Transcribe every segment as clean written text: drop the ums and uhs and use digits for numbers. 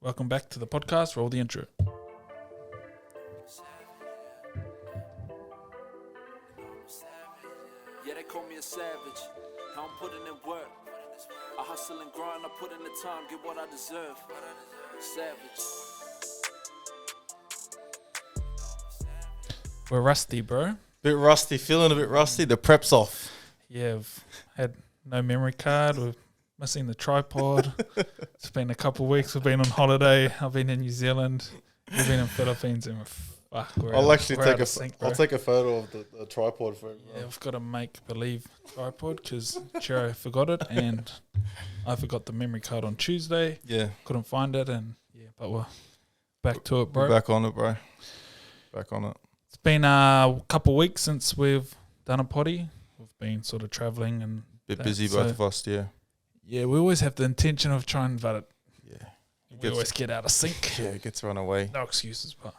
Welcome back to the podcast. Roll the intro. Yeah, they call me a savage. I'm putting in work. I hustle and grind. I put in the time. Get what I deserve. Savage. We're rusty, bro. Bit rusty, feeling a bit rusty. The prep's off. Yeah, we've had no memory card. We're missing the tripod. It's been a couple of weeks. We've been on holiday. I've been in New Zealand. We've been in Philippines, and I'll take a photo of the tripod for it. Yeah, we've got a make believe tripod because Chero forgot it, and I forgot the memory card on Tuesday. Yeah, couldn't find it, and but we're back to it, bro. We're back on it, bro. Back on it. It's been a couple of weeks since we've done a potty. We've been sort of travelling and bit busy, both of us. Yeah. Yeah, we always have the intention of trying, but we Yeah, always get out of sync. Yeah, it gets run away. No excuses, but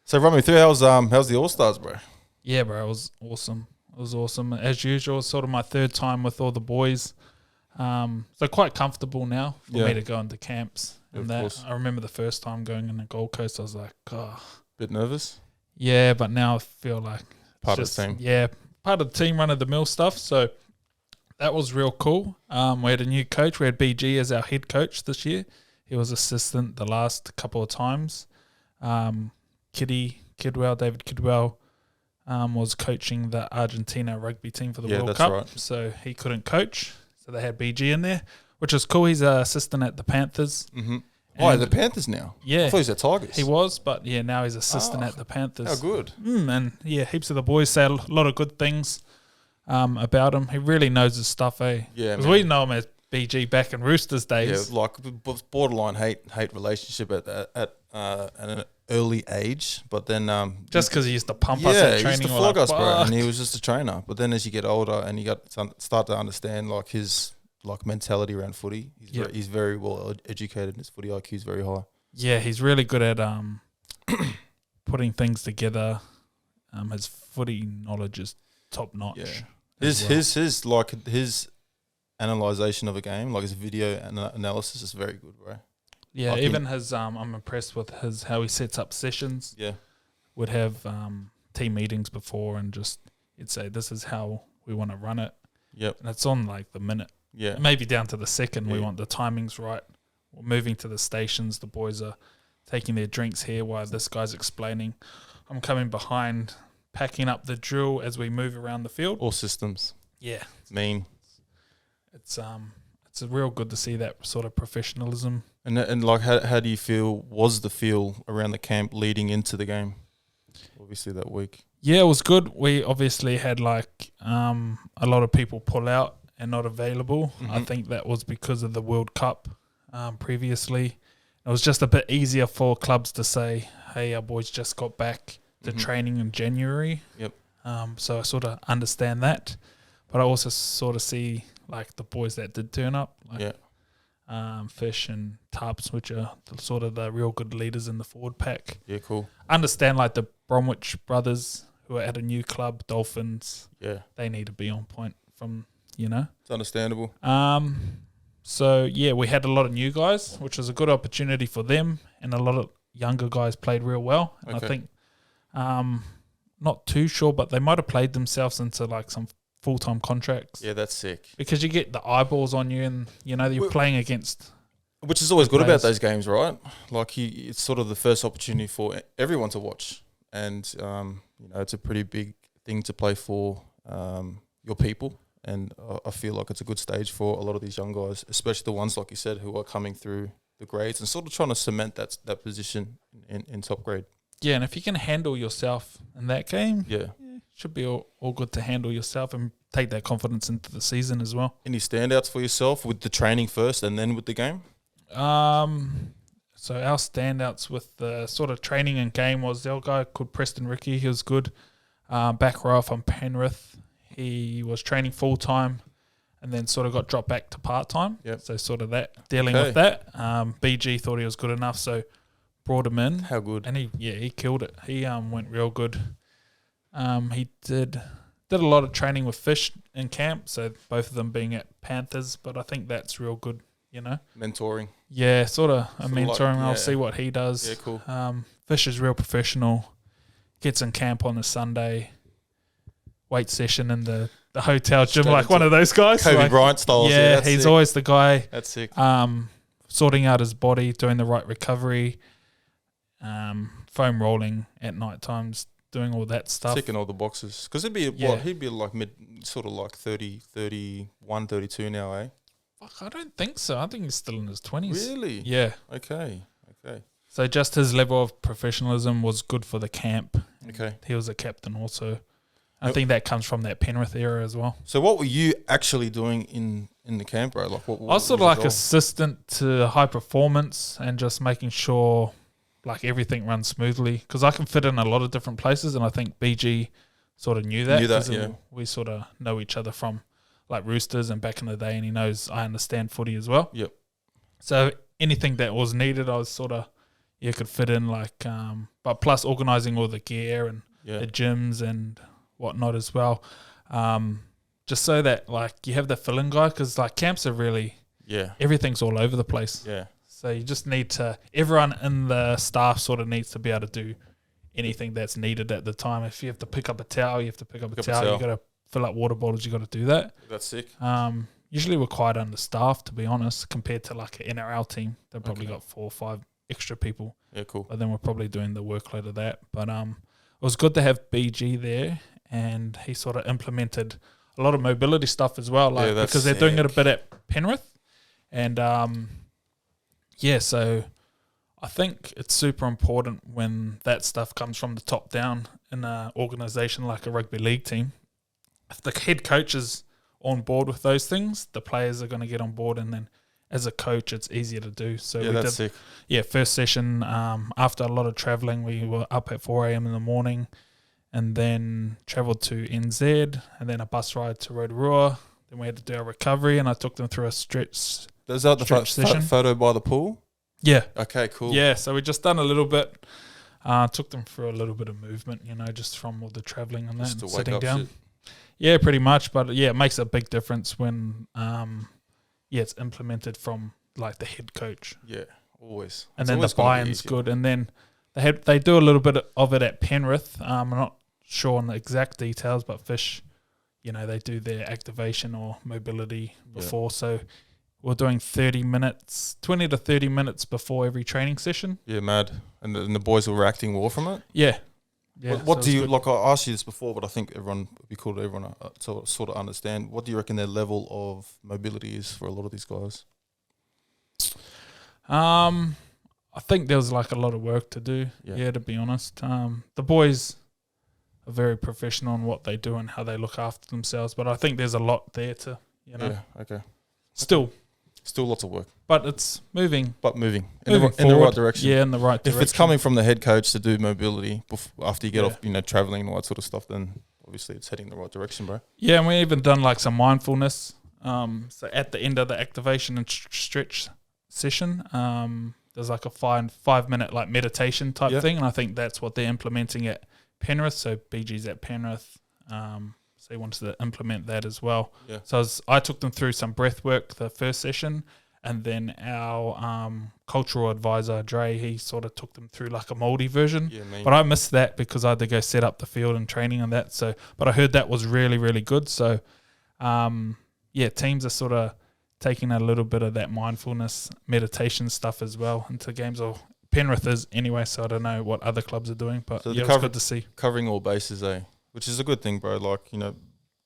So run me through how's the Allstars, bro? yeah, bro, it was awesome. It was awesome as usual. It's sort of my third time with all the boys, so quite comfortable now for me to go into camps. And course. I remember the first time going in the Gold Coast, I was like, Bit nervous. yeah, but now I feel like Part of the team. Yeah, part of the team, run of the mill stuff. So that was real cool. We had a new coach. We had BG as our head coach this year. He was assistant the last couple of times. David Kidwell was coaching the Argentina rugby team for the World Cup. Right. So he couldn't coach. So they had BG in there, which is cool. He's an assistant at the Panthers. Mm-hmm. Oh, the Panthers now? Yeah. I thought he was at Tigers. He was, but yeah, now he's assistant at the Panthers. How good. And yeah, heaps of the boys say a lot of good things about him. He really knows his stuff, eh? Yeah, because we know him as BG back in Roosters days. Yeah, like borderline hate relationship at an early age, but then just because he used to pump us at training, he used to flog us, bro, fuck. and he was just a trainer. But then as you get older and you start to understand like his mentality around footy, he's very well educated. His footy IQ is very high. Yeah, he's really good at putting things together. His footy knowledge is top notch. Yeah, his analyzation of a game, like his video analysis, is very good, bro. Yeah, even his I'm impressed with how he sets up sessions. Yeah, would have team meetings before and just he'd say this is how we want to run it. Yep, and it's on like the minute. Yeah, maybe down to the second. We want the timings right. We're moving to the stations. The boys are taking their drinks here while this guy's explaining. I'm coming behind, packing up the drill as we move around the field. All systems. Yeah, mean. It's real good to see that sort of professionalism. And like how do you feel? Was the feel around the camp leading into the game? Obviously that week. Yeah, it was good. We obviously had like a lot of people pull out and not available. Mm-hmm. I think that was because of the World Cup previously. It was just a bit easier for clubs to say, hey, our boys just got back to training in January. Yep. So I sort of understand that. But I also sort of see like the boys that did turn up, like Fish and Tarps, which are sort of the real good leaders in the forward pack. Yeah, cool. Understand like the Bromwich brothers who are at a new club, Dolphins. Yeah. They need to be on point from... It's understandable. So yeah, we had a lot of new guys, which was a good opportunity for them, and a lot of younger guys played real well. And I think, not too sure, but they might have played themselves into like some full-time contracts. Yeah, that's sick. Because you get the eyeballs on you, and you're playing against. Which is always good about those games, right? Like it's sort of the first opportunity for everyone to watch, and it's a pretty big thing to play for your people. And I feel like it's a good stage for a lot of these young guys, especially the ones, like you said, who are coming through the grades and sort of trying to cement that position in top grade. Yeah, and if you can handle yourself in that game, it should be all good to handle yourself and take that confidence into the season as well. Any standouts for yourself with the training first and then with the game? So our standouts with the sort of training and game was the old guy called Preston Ricky. He was good. Back row from Penrith. He was training full-time and then sort of got dropped back to part-time. Yep. So sort of dealing with that. BG thought he was good enough, so brought him in. How good? And he killed it. He went real good. He did a lot of training with Fish in camp, so both of them being at Panthers, but I think that's real good, Mentoring. Yeah, sort of a mentoring. like, I'll see what he does. Yeah, cool. Fish is real professional. Gets in camp on a Sunday. Weight session in the hotel gym, Straight like one of those guys. Kobe like, Bryant styles. Yeah, that's he's sick. always the guy. That's sick. Sorting out his body, doing the right recovery, foam rolling at night times, doing all that stuff. Ticking all the boxes. Because he'd be like sort of like 30, 31, 32 now, eh? Fuck, I don't think so. I think he's still in his 20s. Really? Yeah. Okay. So just his level of professionalism was good for the camp. Okay. He was a captain also. I think that comes from that Penrith era as well. So what were you actually doing in the camp, bro? Like, what I was sort of like assistant to high performance and just making sure like everything runs smoothly, because I can fit in a lot of different places, and I think BG sort of knew that. Yeah. We sort of know each other from like Roosters and back in the day, and he knows I understand footy as well. Yep. So anything that was needed, I was sort of could fit in, like but plus organising all the gear and the gyms and whatnot as well, just so that like you have the fill-in guy, because like camps are really everything's all over the place. Yeah. So you just need to, everyone in the staff sort of needs to be able to do anything that's needed at the time. If you have to pick up a towel, you have to pick up a towel. You got to fill up water bottles. You got to do that. That's sick. Usually we're quite understaffed, to be honest, compared to like an NRL team. They've probably got 4 or 5 extra people. Yeah, cool. But then we're probably doing the workload of that. But it was good to have BG there, and he sort of implemented a lot of mobility stuff as well, like because they're doing it a bit at Penrith. And so I think it's super important when that stuff comes from the top down in an organisation like a rugby league team. If the head coach is on board with those things, the players are going to get on board, and then as a coach, it's easier to do. So we that's did, sick. Yeah, first session, after a lot of travelling, we were up at 4 a.m. in the morning, and then travelled to NZ, and then a bus ride to Rotorua. Then we had to do our recovery, and I took them through a stretch. Is that the session. Photo by the pool? Yeah. Okay, cool. Yeah, so we just done a little bit. Took them through a little bit of movement, just from all the travelling and Just that, to and wake sitting up down. shit. Yeah, pretty much. But yeah, it makes a big difference when it's implemented from like the head coach. Yeah, always. And then the buy-in's good. And then they do a little bit of it at Penrith. I'm not sure on the exact details, but Fish, they do their activation or mobility before. So we're doing 20 to 30 minutes before every training session. Yeah, mad. And the boys were reacting well from it? Yeah. What do you, like I asked you this before, but I think it'd be cool to everyone to sort of understand. What do you reckon their level of mobility is for a lot of these guys? I think there was like a lot of work to do. Yeah, to be honest. The boys are very professional in what they do and how they look after themselves, but I think there's a lot there to, Yeah, okay. Still lots of work. But it's moving. In the right direction. Yeah, in the right direction. If it's coming from the head coach to do mobility after you get off, traveling and all that sort of stuff, then obviously it's heading in the right direction, bro. Yeah, and we even done like some mindfulness. So at the end of the activation and stretch session, there's like a 5-minute like meditation type thing, and I think that's what they're implementing at Penrith. So BG's at Penrith. So he wanted to implement that as well. Yeah. So I took them through some breath work the first session, and then our cultural advisor, Dre, he sort of took them through like a Maori version. Yeah, but I missed that because I had to go set up the field and training on that. So, but I heard that was really, really good. So, teams are sort of taking a little bit of that mindfulness meditation stuff as well into games. Or Penrith is anyway, so I don't know what other clubs are doing, but it's good to see. Covering all bases, which is a good thing, bro. Like,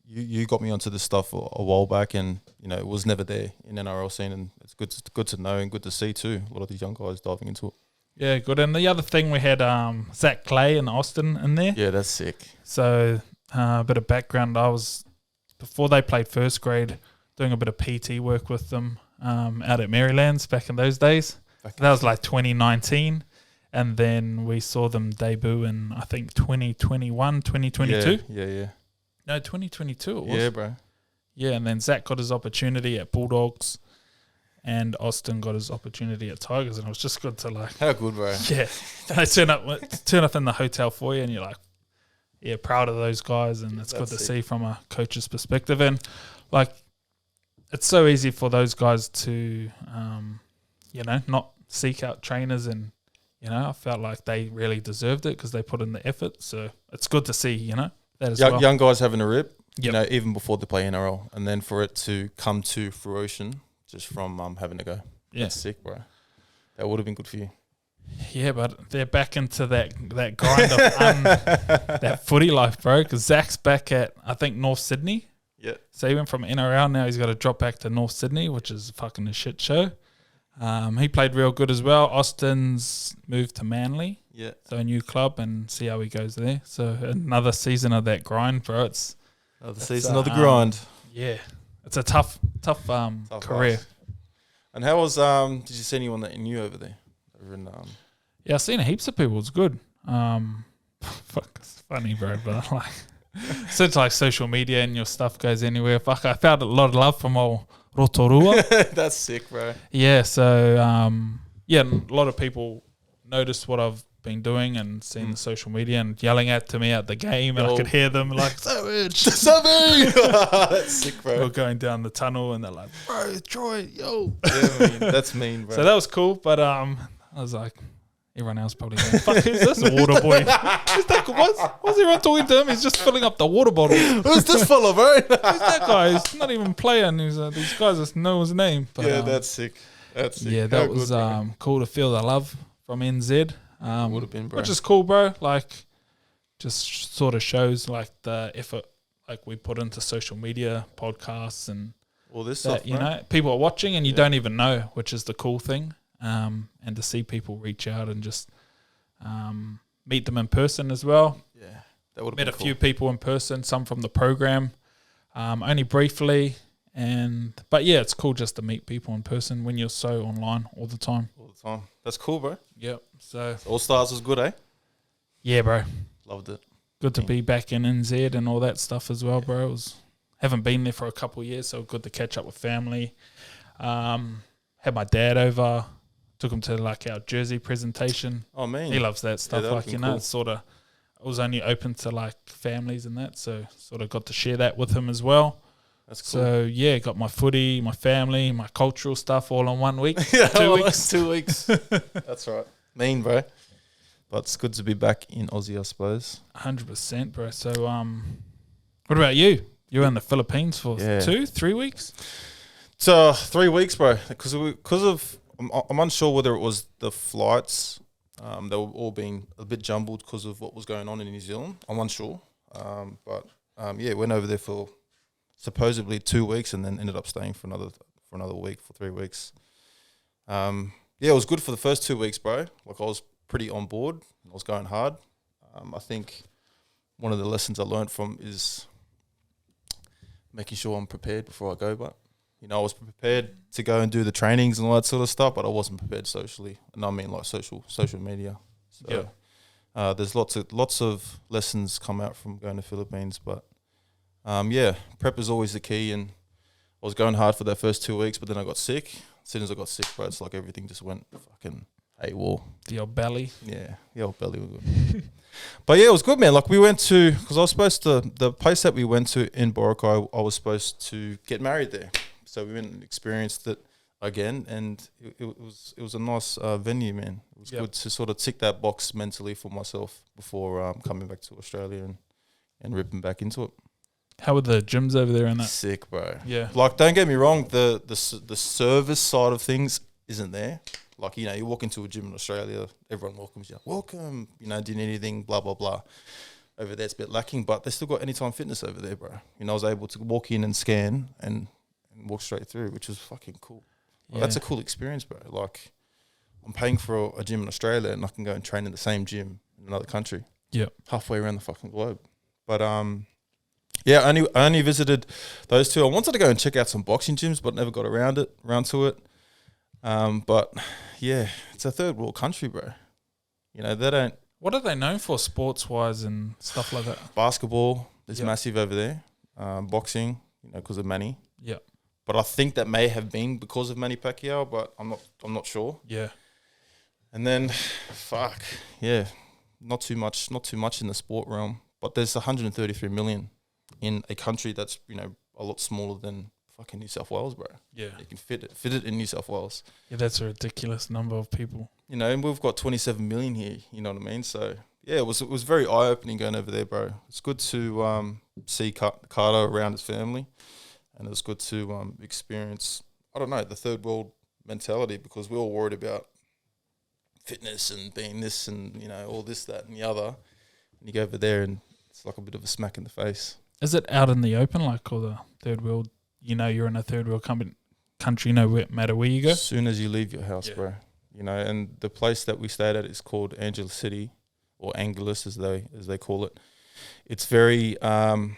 you got me onto this stuff a while back, and, it was never there in NRL scene, and it's good to know and good to see too. A lot of these young guys diving into it. Yeah, good. And the other thing, we had Zach Clay and Austin in there. Yeah, that's sick. So a bit of background. I was, before they played first grade, doing a bit of PT work with them out at Maryland's back in those days. That was like 2019. And then we saw them debut in, I think, 2021, 2022. Yeah. No, 2022 it was. Yeah, bro. Yeah, and then Zach got his opportunity at Bulldogs, and Austin got his opportunity at Tigers, and it was just good to like... How good, bro. Yeah. They turn up in the hotel for you, and you're like, proud of those guys, and it's good to see from a coach's perspective. And, like, it's so easy for those guys to... not seek out trainers, and I felt like they really deserved it because they put in the effort. So it's good to see, that as well. Young guys having a rip, Yep. even before they play NRL, and then for it to come to fruition just from having to go. Yeah. That's sick, bro. That would have been good for you. Yeah, but they're back into that grind of that footy life, bro. Because Zach's back at, I think, North Sydney. Yeah. So he went from NRL, now he's got to drop back to North Sydney, which is fucking a shit show. He played real good as well. Austin's moved to Manly. Yeah. So a new club, and see how he goes there. So another season of that grind, bro. It's another season of the grind. Yeah. It's a tough career. Life. And how was did you see anyone that you knew over there? Over in Yeah, I've seen heaps of people. It's good. Fuck, it's funny, bro. But like, since like social media and your stuff goes anywhere, fuck, I found a lot of love from old Rotorua. That's sick, bro. Yeah, so a lot of people noticed what I've been doing and seen the social media and yelling to me at the game, and I could hear them like, Savage, Savage. That's sick, bro. We're going down the tunnel and they're like, bro, Troy, yo. Yeah, man, that's mean, bro. So that was cool, but I was like, everyone else probably going, fuck, who's this water boy? What's everyone talking to him? He's just filling up the water bottle. Who's this fella, bro? Who's that guy? He's not even playing. These guys just know his name. But, yeah, that's sick. That's sick. Yeah, that was cool to feel the love from NZ. Would have been, bro. Which is cool, bro. Like, just sort of shows like the effort like we put into social media, podcasts, and all this that, stuff, people are watching and you don't even know, which is the cool thing. And to see people reach out and just meet them in person as well. Yeah, that would have met been a few people in person, some from the program, only briefly. But yeah, it's cool just to meet people in person when you're so online all the time. All the time. That's cool, bro. Yep. So All-Stars was good, eh? Yeah, bro. Loved it. Good to be back in NZ and all that stuff as well, bro. Haven't been there for a couple of years, so good to catch up with family. Had my dad over. Took him to like our jersey presentation. Oh, man. He loves that stuff. Yeah, like, cool. it's sort of, it was only open to like families and that. So sort of got to share that with him as well. That's cool. So yeah, got my footy, my family, my cultural stuff all in 1 week. 2 weeks. 2 weeks. That's right. Mean, bro. But it's good to be back in Aussie, I suppose. 100%, bro. So what about you? You were in the Philippines for 2-3 weeks? So 3 weeks, bro. Because of I'm unsure whether it was the flights. They were all being a bit jumbled because of what was going on in New Zealand. I'm unsure. But went over there for supposedly 2 weeks and then ended up staying for another week, for 3 weeks. It was good for the first 2 weeks, bro. Like, I was pretty on board. I was going hard. I think one of the lessons I learned from is making sure I'm prepared before I go, but I was prepared to go and do the trainings and all that sort of stuff, but I wasn't prepared socially, and I mean like social media. So there's lots of lessons come out from going to Philippines, but prep is always the key. And I was going hard for that first 2 weeks, but then I got sick. As soon as I got sick, bro, it's like everything just went fucking AWOL. The old belly. Yeah, the old belly was good. But yeah, it was good, man. Like, we went to, because I was supposed to, the place that we went to in Boracay, I was supposed to get married there. So we went and experienced it again, and it was a nice venue, man. It was good to sort of tick that box mentally for myself before coming back to Australia and ripping back into it. How were the gyms over there in that? Sick, bro. Yeah. Like, don't get me wrong, the service side of things isn't there. Like, you walk into a gym in Australia, everyone welcomes you. Welcome, do you need anything, blah, blah, blah. Over there, it's a bit lacking, but they still got Anytime Fitness over there, bro. I was able to walk in and scan and walk straight through, which was fucking cool. Like, that's a cool experience, bro. Like, I'm paying for a gym in Australia and I can go and train in the same gym in another country. Yeah. Halfway around the fucking globe. But I only visited those two. I wanted to go and check out some boxing gyms, but never got around to it. But yeah, it's a third world country, bro. They don't. What are they known for, sports wise and stuff like that? Basketball is massive over there. Boxing, because of Manny. Yeah. But I think that may have been because of Manny Pacquiao, but I'm not sure. Yeah. And then, not too much in the sport realm. But there's 133 million in a country that's a lot smaller than fucking New South Wales, bro. Yeah. You can fit it in New South Wales. Yeah, that's a ridiculous number of people. You know, and we've got 27 million here. You know what I mean? So yeah, it was very eye opening going over there, bro. It's good to see Carter around his family, and it was good to experience, I don't know, the third world mentality, because we're all worried about fitness and being this and, you know, all this, that and the other. And you go over there and it's like a bit of a smack in the face. Is it out in the open, like, or the third world? You know, you're in a third world country, no matter where you go. As soon as you leave your house, bro. You know, and the place that we stayed at is called Angeles City, or Angelus as they call it. It's very, I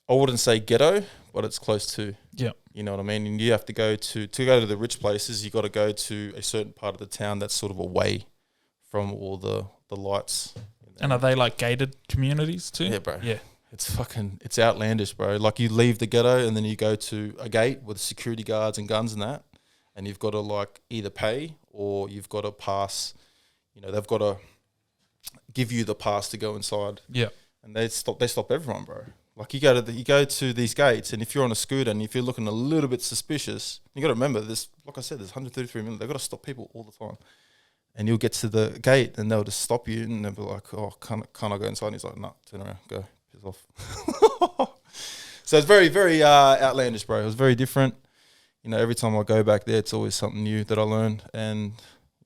wouldn't say ghetto, but it's close to. Yeah. You know what I mean? And you have to go to the rich places, you got to go to a certain part of the town that's sort of away from all the lights. And are they like gated communities too? Yeah, bro. Yeah. It's outlandish, bro. Like, you leave the ghetto and then you go to a gate with security guards and guns and that, and you've got to like either pay or you've got to pass. You know, they've got to give you the pass to go inside. Yeah. And they stop everyone, bro. Like, you go to these gates, and if you're on a scooter and if you're looking a little bit suspicious, you got to remember this. Like I said, there's 133 million. They've got to stop people all the time. And you'll get to the gate and they'll just stop you and they'll be like, "Oh, can't I go inside?" And he's like, "No, turn around, go, piss off." So it's very, very outlandish, bro. It was very different. You know, every time I go back there, it's always something new that I learn, and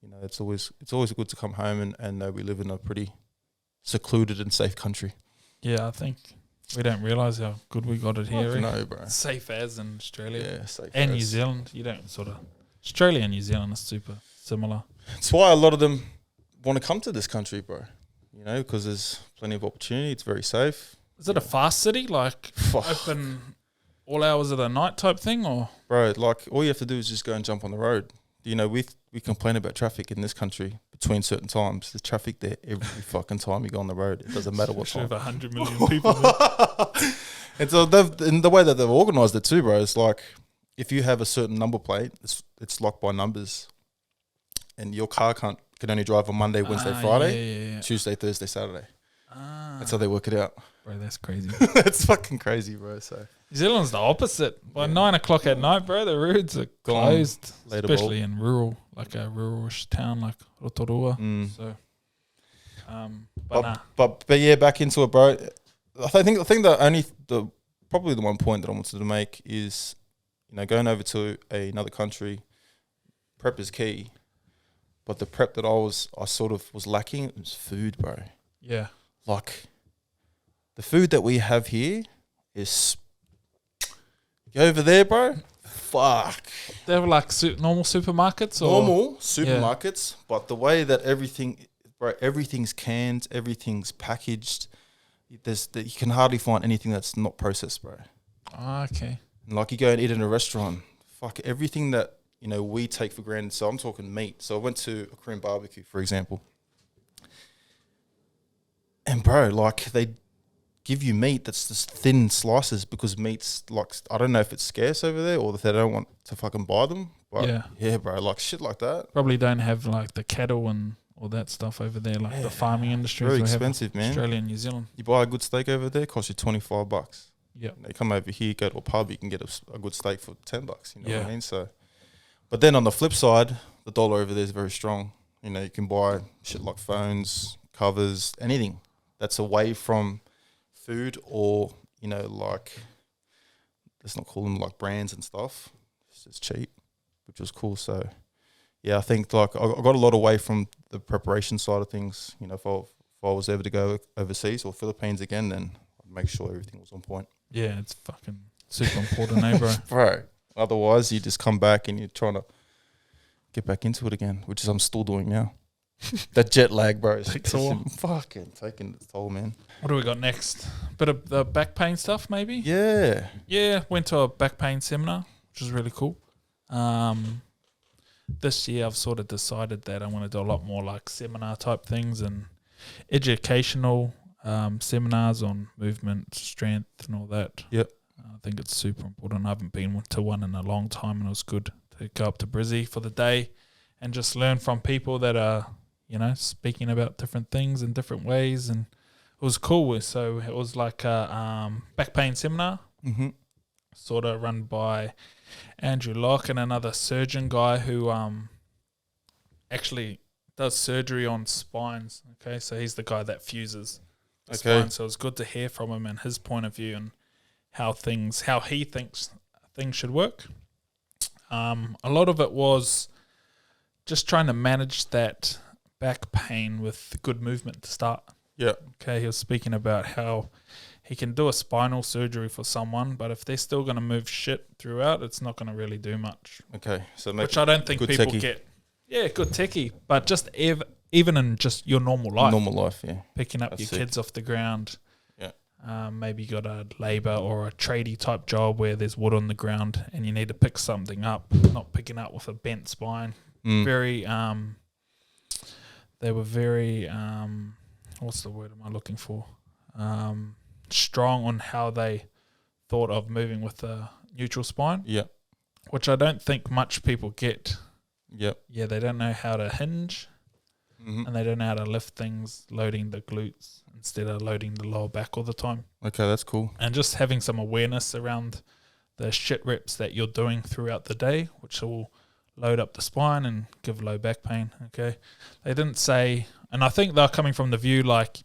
you know, it's always good to come home and know we live in a pretty secluded and safe country. Yeah, I think we don't realise how good we got it here. No, bro. Safe as in Australia. Yeah, safe and as. New Zealand. You don't Australia and New Zealand are super similar. It's why a lot of them want to come to this country, bro. You know, because there's plenty of opportunity. It's very safe. Is it a fast city, like open all hours of the night type thing, or? Bro, like, all you have to do is just go and jump on the road. You know, we complain about traffic in this country between certain times. There's traffic there every fucking time you go on the road. It doesn't matter what time. 100 million people there. And so the way that they've organised it too, bro, is like, if you have a certain number plate, it's locked by numbers, and your car can only drive on Monday, Wednesday, Friday, Tuesday, Thursday, Saturday. That's how they work it out. Bro, that's crazy. It's fucking crazy, bro. So New Zealand's the opposite. By 9 o'clock at night, bro, the roads are closed, especially in rural, like a ruralish town like Rotorua. So, but yeah, back into it, bro. I think probably the one point that I wanted to make is, you know, going over to another country, prep is key. But the prep that I sort of was lacking was food, bro. Yeah. Like, the food that we have here is, go over there, bro. Fuck. They have like normal supermarkets, or normal supermarkets, but the way that everything's canned, everything's packaged. You can hardly find anything that's not processed, bro. Oh, okay. And like, you go and eat in a restaurant, fuck, everything that, you know, we take for granted. So I'm talking meat. So I went to a Korean barbecue, for example. And bro, like, they give you meat that's just thin slices, because meat's like, I don't know if it's scarce over there or if they don't want to fucking buy them. But yeah, bro, like shit like that. Probably don't have like the cattle and all that stuff over there, like the farming industry. Very expensive, man. Australia and New Zealand. You buy a good steak over there, costs you $25. Yeah. They come over here, go to a pub, you can get a good steak for $10. You know what I mean? So, but then on the flip side, the dollar over there is very strong. You know, you can buy shit like phones, covers, anything that's away from food, or, you know, like, let's not call them like brands and stuff. It's just cheap, which was cool. So, yeah, I think like I got a lot away from the preparation side of things. You know, if I was ever to go overseas or Philippines again, then I'd make sure everything was on point. Yeah, it's fucking super important, eh, bro? Bro. Otherwise, you just come back and you're trying to get back into it again, which is I'm still doing now. That jet lag, bro, is fucking taking its toll, man. What do we got next? Bit of the back pain stuff, maybe? Yeah. Yeah, went to a back pain seminar, which was really cool. This year I've sort of decided that I want to do a lot more like seminar type things and educational seminars on movement, strength and all that. Yep. I think it's super important. I haven't been to one in a long time, and it was good to go up to Brizzy for the day and just learn from people that are, you know, speaking about different things in different ways, and it was cool. So it was like a back pain seminar. Mm-hmm. sort of run by Andrew Locke and another surgeon guy who actually does surgery on spines. Okay, so he's the guy that fuses the spine. So it's good to hear from him and his point of view and how he thinks things should work. A lot of it was just trying to manage that back pain with good movement to start. Yeah. Okay, he was speaking about how he can do a spinal surgery for someone, but if they're still going to move shit throughout, it's not going to really do much. Okay, so which I don't think people get. Yeah, good techie, but just even in just your normal life. Yeah. Picking up your kids off the ground. Yeah. Maybe you got a labour or a tradie type job where there's wood on the ground and you need to pick something up, not picking up with a bent spine. Very, they were very, what's the word am I looking for? Strong on how they thought of moving with a neutral spine. Yeah. Which I don't think much people get. Yep. Yeah, they don't know how to hinge and they don't know how to lift things, loading the glutes instead of loading the lower back all the time. Okay, that's cool. And just having some awareness around the shit reps that you're doing throughout the day, which will load up the spine and give low back pain, okay? They didn't say, and I think they're coming from the view like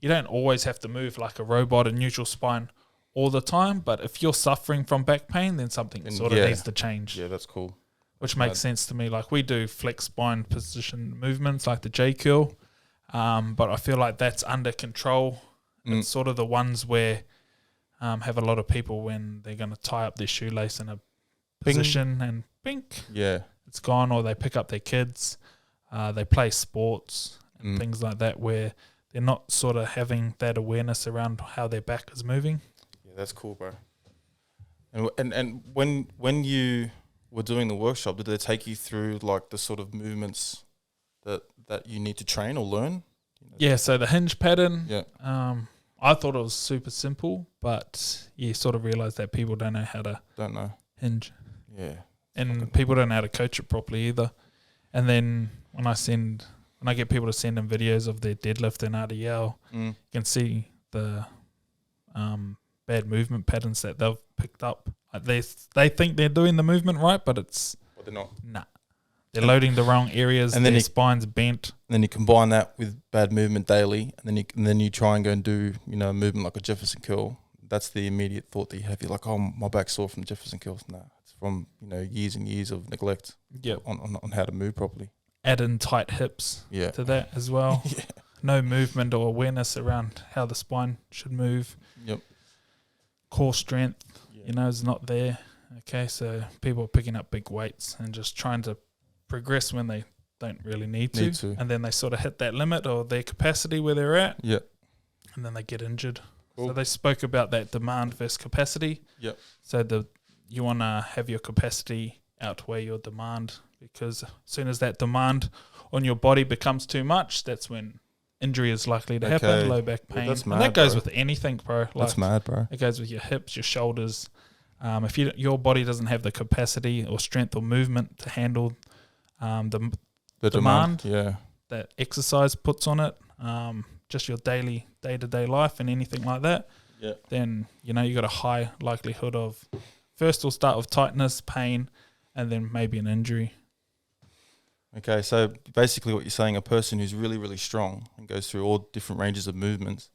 you don't always have to move like a robot in neutral spine all the time, but if you're suffering from back pain, then something needs to change. Yeah, that's cool. Which makes sense to me. Like we do flex spine position movements like the J curl, but I feel like that's under control. It's sort of the ones where have a lot of people when they're going to tie up their shoelace in a position and bink, it's gone, or they pick up their kids, they play sports and things like that where they're not sort of having that awareness around how their back is moving. Yeah, that's cool, bro. And when you were doing the workshop, did they take you through like the sort of movements that you need to train or learn? Yeah, so the hinge pattern, I thought it was super simple, but you sort of realise that people don't know how to hinge. Yeah. And people don't know how to coach it properly either. And then when I get people to send in videos of their deadlift and RDL, you can see the bad movement patterns that they've picked up. Like they think they're doing the movement right, but they're not. Nah. They're loading the wrong areas, and then their spine's bent. And then you combine that with bad movement daily, and then you try and go and do, a movement like a Jefferson curl. That's the immediate thought that you have. You're like, oh, my back's sore from Jefferson curls. Nah, it's from, years and years of neglect on how to move properly. Add in tight hips to that as well. No movement or awareness around how the spine should move. Yep. Core strength, is not there. Okay, so people are picking up big weights and just trying to progress when they don't really need to. And then they sort of hit that limit or their capacity where they're at. Yep. And then they get injured. Cool. So they spoke about that demand versus capacity. Yep. So you want to have your capacity outweigh your demand, because as soon as that demand on your body becomes too much, that's when injury is likely to happen, low back pain. That's mad, and that goes with anything, bro. Like, that's mad, bro. It goes with your hips, your shoulders. If your body doesn't have the capacity or strength or movement to handle the demand that exercise puts on it, just your day-to-day life and anything like that, then you got a high likelihood of first we'll start with tightness, pain, and then maybe an injury. Okay, so basically what you're saying, a person who's really, really strong and goes through all different ranges of movements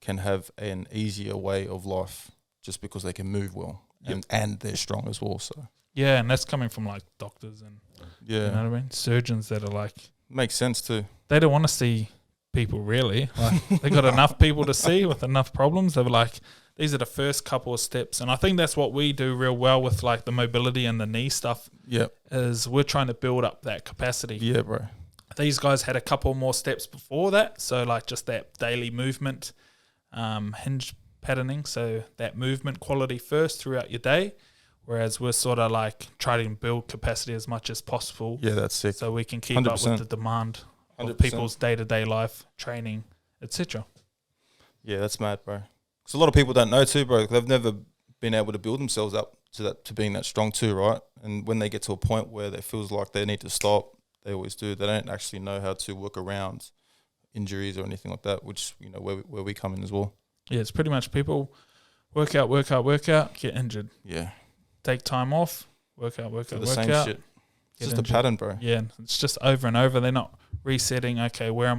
can have an easier way of life just because they can move well and they're strong as well. So yeah, and that's coming from like doctors and you know what I mean, surgeons that are like, makes sense too. They don't want to see people really. Like they got enough people to see with enough problems. They were like, these are the first couple of steps, and I think that's what we do real well with like the mobility and the knee stuff. Yeah, is we're trying to build up that capacity. Yeah, bro. These guys had a couple more steps before that, so like just that daily movement, hinge patterning, so that movement quality first throughout your day, whereas we're sort of like trying to build capacity as much as possible. Yeah, that's sick. So we can keep 100%. Up with the demand of 100%. People's day-to-day life, training, etc. Yeah, that's mad, bro. Because a lot of people don't know too, bro. They've never been able to build themselves up to being that strong too, right? And when they get to a point where it feels like they need to stop, they always do. They don't actually know how to work around injuries or anything like that, which, where we come in as well. Yeah, it's pretty much people work out, get injured. Yeah. Take time off, work out, The same shit. It's just a pattern, bro. Yeah, it's just over and over. They're not resetting. Okay, where are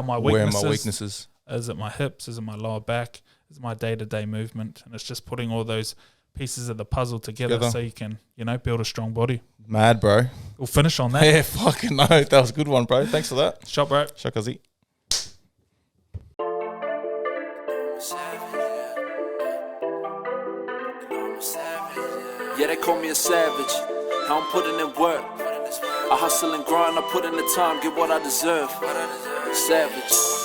my weaknesses? Where are my weaknesses? Is it my hips? Is it my lower back? Is it my day-to-day movement? And it's just putting all those pieces of the puzzle together so you can, build a strong body. Mad, bro. We'll finish on that. Yeah, fucking no. That was a good one, bro. Thanks for that. Shot, bro. Shakazi. Yeah, they call me a savage. How I'm putting in work. I hustle and grind, I put in the time, get what I deserve. Savage.